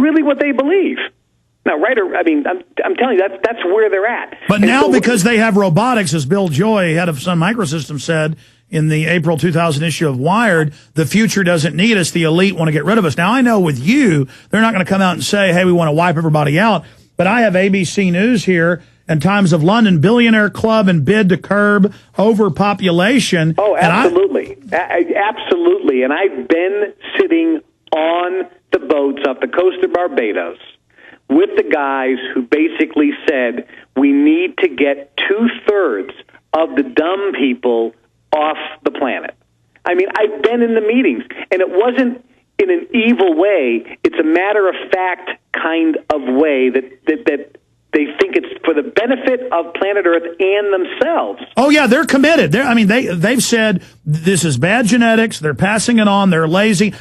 really what they believe. Now, right? I'm telling you, that's where they're at. But now, because they have robotics, as Bill Joy, head of Sun Microsystems, said in the April 2000 issue of Wired, the future doesn't need us. The elite want to get rid of us. Now, I know with you, they're not going to come out and say, hey, we want to wipe everybody out. But I have ABC News here and Times of London, billionaire club and bid to curb overpopulation. Oh, absolutely. Absolutely. And I've been sitting on the boats off the coast of Barbados with the guys who basically said we need to get 2/3 of the dumb people off the planet. I mean, I've been in the meetings, and it wasn't in an evil way. It's a matter-of-fact kind of way that they think it's for the benefit of planet Earth and themselves. Oh, yeah, they're committed. They've said this is bad genetics. They're passing it on. They're lazy.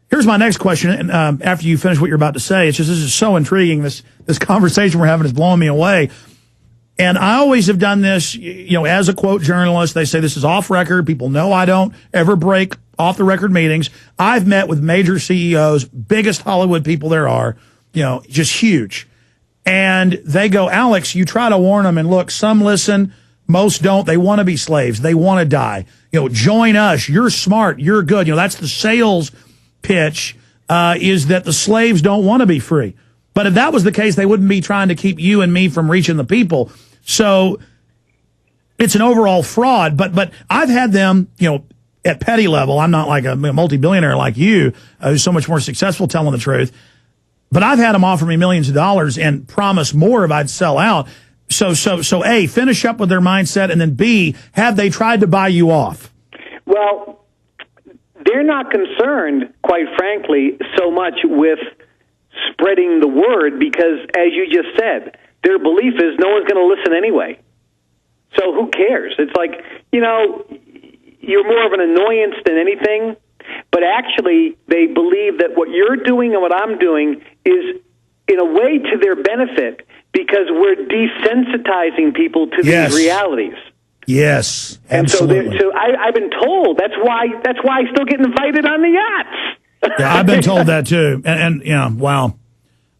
Here's my next question, and after you finish what you're about to say, it's just this is so intriguing. This conversation we're having is blowing me away. And I always have done this, as a quote journalist. They say this is off record. People know I don't ever break off the record meetings. I've met with major CEOs, biggest Hollywood people there are, just huge. And they go, Alex, you try to warn them, and look, some listen, most don't. They want to be slaves. They want to die. Join us. You're smart. You're good. That's the sales pitch, is that the slaves don't want to be free. But if that was the case, they wouldn't be trying to keep you and me from reaching the people. So it's an overall fraud. But I've had them, at petty level. I'm not like a multi-billionaire like you, who's so much more successful telling the truth. But I've had them offer me millions of dollars and promise more if I'd sell out. So A, finish up with their mindset, and then B, have they tried to buy you off? Well, they're not concerned, quite frankly, so much with spreading the word because, as you just said, their belief is no one's going to listen anyway. So who cares? It's like, you're more of an annoyance than anything, but actually they believe that what you're doing and what I'm doing is, in a way, to their benefit because we're desensitizing people to these realities. Yes, absolutely. And so I've been told that's why I still get invited on the yachts. Yeah, I've been told that too, and wow,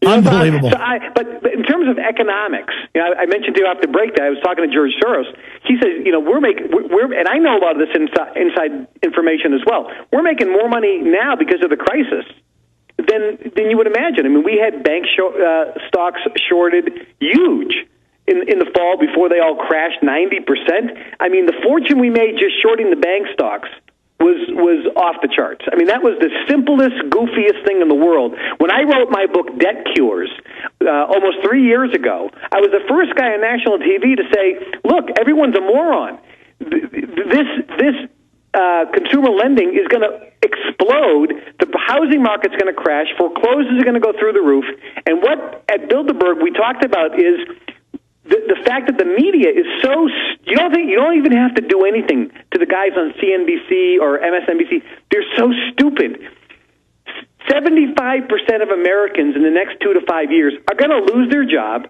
unbelievable. But in terms of economics, I mentioned to you after break that I was talking to George Soros. He says, we're and I know a lot of this inside information as well. We're making more money now because of the crisis than you would imagine. I mean, we had bank stocks shorted huge in the fall before they all crashed 90%. I mean, the fortune we made just shorting the bank stocks was off the charts. I mean, that was the simplest, goofiest thing in the world. When I wrote my book, Debt Cures, almost 3 years ago, I was the first guy on national TV to say, look, everyone's a moron. This consumer lending is going to explode. The housing market's going to crash. Foreclosures are going to go through the roof. And what at Bilderberg we talked about is the fact that the media is so you don't even have to do anything to the guys on CNBC or MSNBC. They're so stupid. 75% of Americans in the next 2 to 5 years are going to lose their job,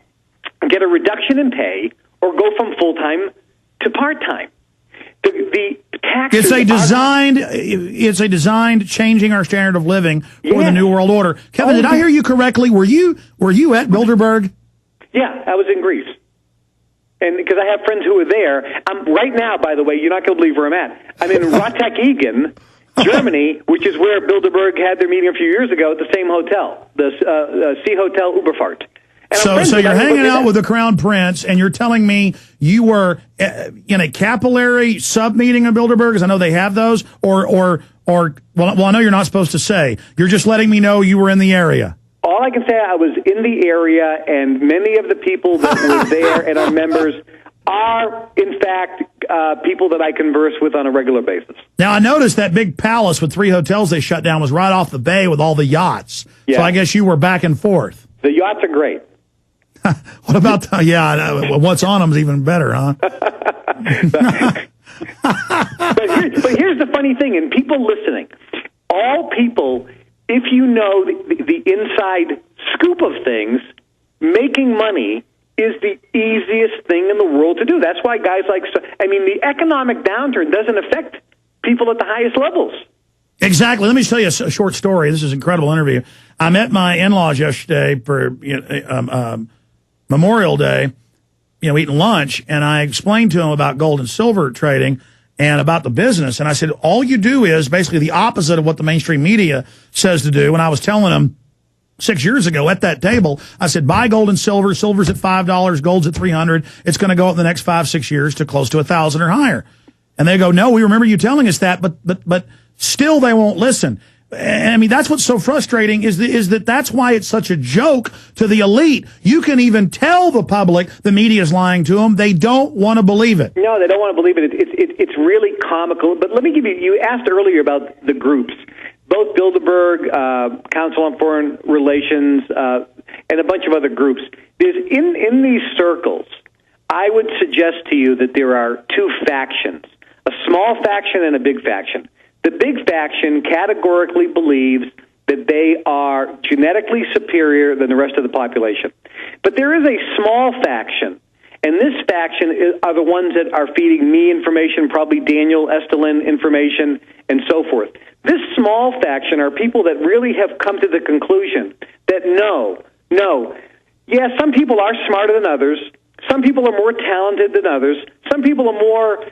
get a reduction in pay, or go from full-time to part-time. The taxes it's a designed changing our standard of living for the New World Order. Kevin, did I hear you correctly? Were you at Bilderberg? Yeah, I was in Greece. And because I have friends who are there. I'm right now, by the way, you're not going to believe where I'm at. I'm in Rotterdam, Germany, which is where Bilderberg had their meeting a few years ago at the same hotel, the Sea Hotel Uberfahrt. So you're hanging out with the Crown Prince, and you're telling me you were in a capillary sub-meeting of Bilderberg, because I know they have those, or I know you're not supposed to say. You're just letting me know you were in the area. All I can say, I was in the area, and many of the people that were there and our members are, in fact, people that I converse with on a regular basis. Now, I noticed that big palace with 3 hotels they shut down was right off the bay with all the yachts. Yeah. So I guess you were back and forth. The yachts are great. What about what's on them is even better, huh? but here's the funny thing, and people listening, all people, if you know the inside scoop of things, making money is the easiest thing in the world to do. That's why guys the economic downturn doesn't affect people at the highest levels. Exactly. Let me tell you a short story. This is an incredible interview. I'm at my in-laws yesterday for Memorial Day, eating lunch, and I explained to them about gold and silver trading and about the business. And I said, all you do is basically the opposite of what the mainstream media says to do. And I was telling them 6 years ago at that table, I said, buy gold and silver. Silver's at $5, gold's at $300. It's going to go up in the next 5-6 years to close to 1,000 or higher. And they go, no, we remember you telling us that, but still they won't listen. And I mean, that's what's so frustrating is that that's why it's such a joke to the elite. You can even tell the public the media is lying to them. They don't want to believe it. No, they don't want to believe it. It's really comical. But let me give you asked earlier about the groups. Both Bilderberg, Council on Foreign Relations, and a bunch of other groups. There's in these circles, I would suggest to you that there are two factions, a small faction and a big faction. The big faction categorically believes that they are genetically superior than the rest of the population. But there is a small faction, and this faction are the ones that are feeding me information, probably Daniel Estelin information, and so forth. This small faction are people that really have come to the conclusion that no, yes, some people are smarter than others. Some people are more talented than others. Some people are more,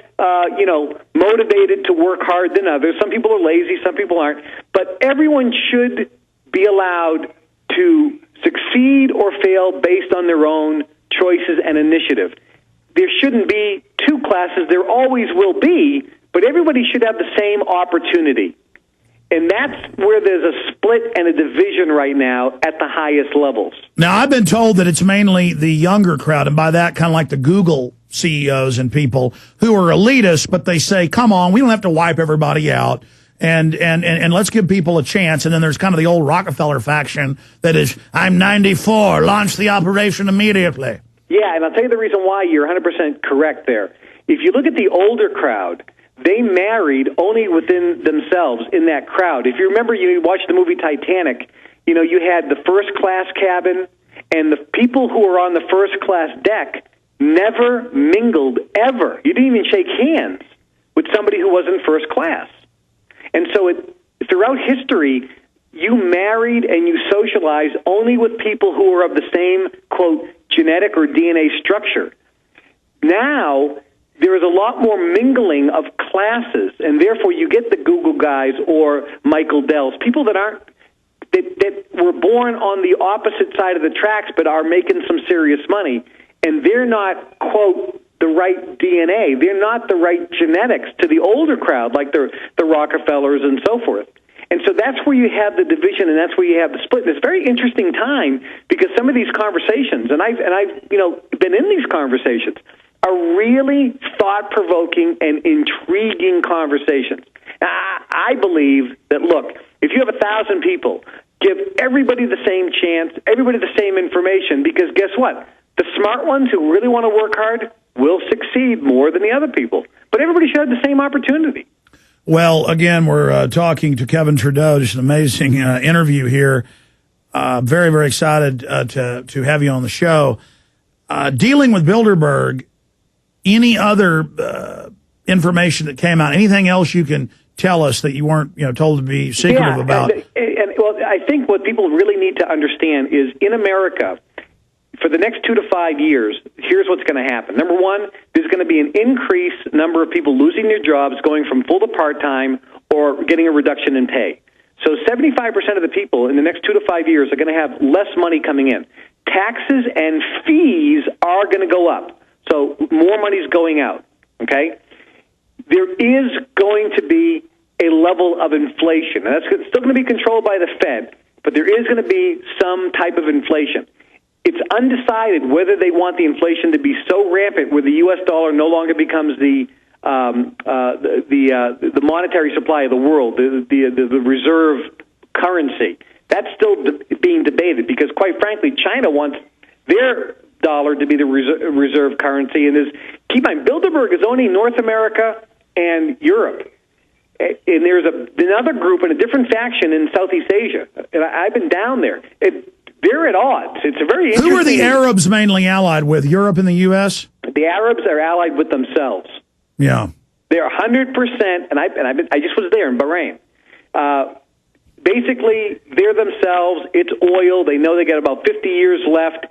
motivated to work hard than others. Some people are lazy. Some people aren't. But everyone should be allowed to succeed or fail based on their own choices and initiative. There shouldn't be two classes. There always will be, but everybody should have the same opportunity. And that's where there's a split and a division right now at the highest levels. Now, I've been told that it's mainly the younger crowd, and by that, kind of like the Google CEOs and people who are elitists, but they say, come on, we don't have to wipe everybody out, and let's give people a chance. And then there's kind of the old Rockefeller faction that is, I'm 94, launch the operation immediately. Yeah, and I'll tell you the reason why you're 100% correct there. If you look at the older crowd, they married only within themselves in that crowd. If you remember, you watched the movie Titanic, you had the first-class cabin, and the people who were on the first-class deck never mingled, ever. You didn't even shake hands with somebody who wasn't first class. And so throughout history, you married and you socialized only with people who were of the same, quote, genetic or DNA structure. Now, there is a lot more mingling of classes, and therefore you get the Google guys or Michael Dells, people that were born on the opposite side of the tracks but are making some serious money, and they're not, quote, the right DNA. They're not the right genetics to the older crowd, like the Rockefellers and so forth. And so that's where you have the division, and that's where you have the split. And it's a very interesting time because some of these conversations, and I've been in these conversations, are really thought-provoking and intriguing conversations. I believe that, look, if you have 1,000 people, give everybody the same chance, everybody the same information, because guess what? The smart ones who really want to work hard will succeed more than the other people. But everybody should have the same opportunity. Well, again, we're talking to Kevin Trudeau. Just an amazing interview here. Very, very excited to have you on the show. Dealing with Bilderberg, any other information that came out, anything else you can tell us that you weren't told to be secretive about? Well, I think what people really need to understand is in America, for the next 2 to 5 years, here's what's going to happen. Number one, there's going to be an increased number of people losing their jobs, going from full to part-time, or getting a reduction in pay. So 75% of the people in the next 2 to 5 years are going to have less money coming in. Taxes and fees are going to go up. So more money's going out, okay? There is going to be a level of inflation. And that's still going to be controlled by the Fed, but there is going to be some type of inflation. It's undecided whether they want the inflation to be so rampant where the U.S. dollar no longer becomes the monetary supply of the world, the reserve currency. That's still being debated because, quite frankly, China wants their dollar to be the reserve currency. And keep in mind, Bilderberg is only North America and Europe. And there's another group in a different faction in Southeast Asia. And I've been down there. They're at odds. It's a very interesting... Who are the Arabs mainly allied with, Europe and the U.S.? The Arabs are allied with themselves. Yeah. They're 100%, and I just was there in Bahrain. basically, they're themselves. It's oil. They know they got about 50 years left.